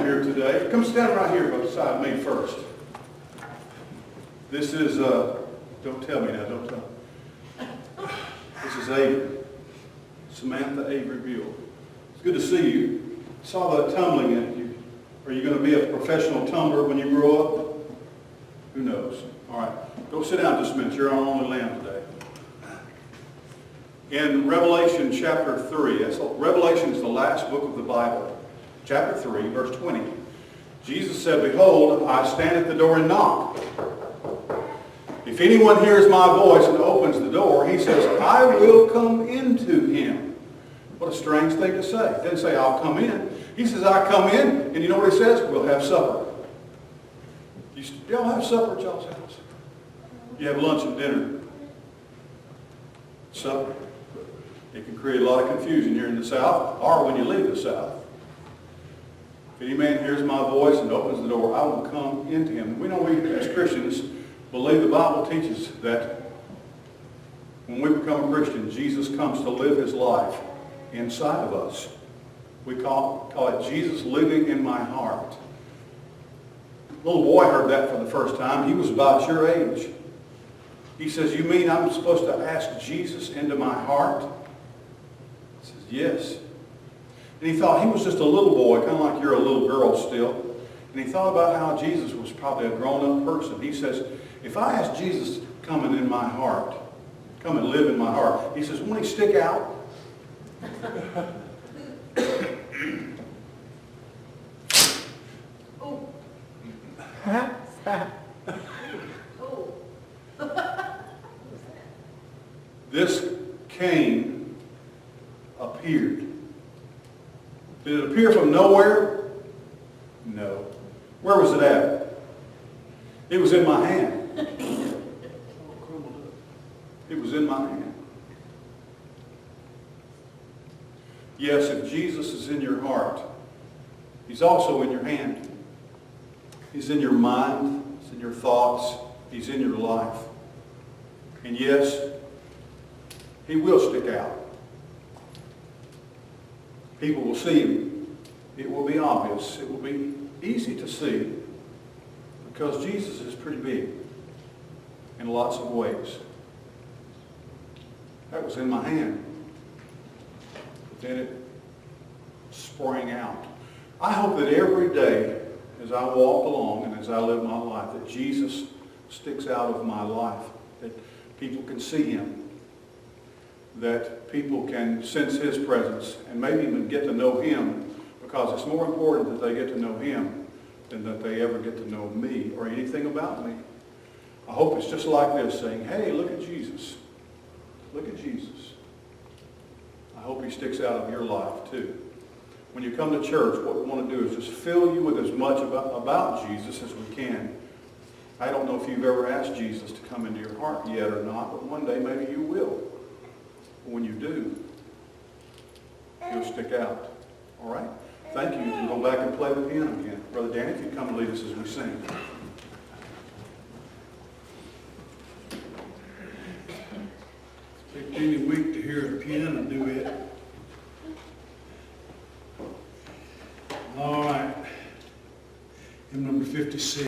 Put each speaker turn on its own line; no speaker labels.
down here today. Come stand right here beside me first. This is, don't tell me now, don't tell me. This is Avery. Samantha Avery Buell. It's good to see you. I saw that tumbling in you. Are you going to be a professional tumbler when you grow up? Who knows? All right. Go sit down just a minute. You're our only lamb today. In Revelation chapter 3, Revelation is the last book of the Bible. Chapter 3, verse 20. Jesus said, "Behold, I stand at the door and knock. If anyone hears my voice and opens the door," he says, "I will come into him." What a strange thing to say. He didn't say, "I'll come in." He says, "I come in," and you know what he says? "We'll have supper." Y'all have supper at y'all's house? You have lunch and dinner. Supper. It can create a lot of confusion here in the South, or when you leave the South. If any man hears my voice and opens the door, I will come into him. We know we as Christians believe the Bible teaches that when we become a Christian, Jesus comes to live his life inside of us. We call it Jesus living in my heart. A little boy heard that for the first time. He was about your age. He says, "You mean I'm supposed to ask Jesus into my heart?" He says, "Yes." And he thought he was just a little boy, kind of like you're a little girl still. And he thought about how Jesus was probably a grown-up person. He says, "If I ask Jesus to come in my heart, come and live in my heart," he says, "won't he stick out?" This Cain appeared. Did it appear from nowhere? No. Where was it at? It was in my hand. It was in my hand. Yes, if Jesus is in your heart, he's also in your hand. He's in your mind. He's in your thoughts. He's in your life. And yes, he will stick out. People will see him. It will be obvious. It will be easy to see because Jesus is pretty big in lots of ways. That was in my hand. But then it sprang out. I hope that every day as I walk along and as I live my life, that Jesus sticks out of my life, that people can see him, that people can sense his presence and maybe even get to know him, because it's more important that they get to know him than that they ever get to know me or anything about me. I hope it's just like this, saying, "Hey, look at Jesus. Look at Jesus." I hope he sticks out of your life too. When you come to church, what we want to do is just fill you with as much about Jesus as we can. I don't know if you've ever asked Jesus to come into your heart yet or not, but one day maybe you will. When you do, he'll stick out. All right? Thank you. You can go back and play the piano again. Brother Danny, if you'd come and lead us as we sing.
Take any week to hear a piano duet. All right. Hymn number 56.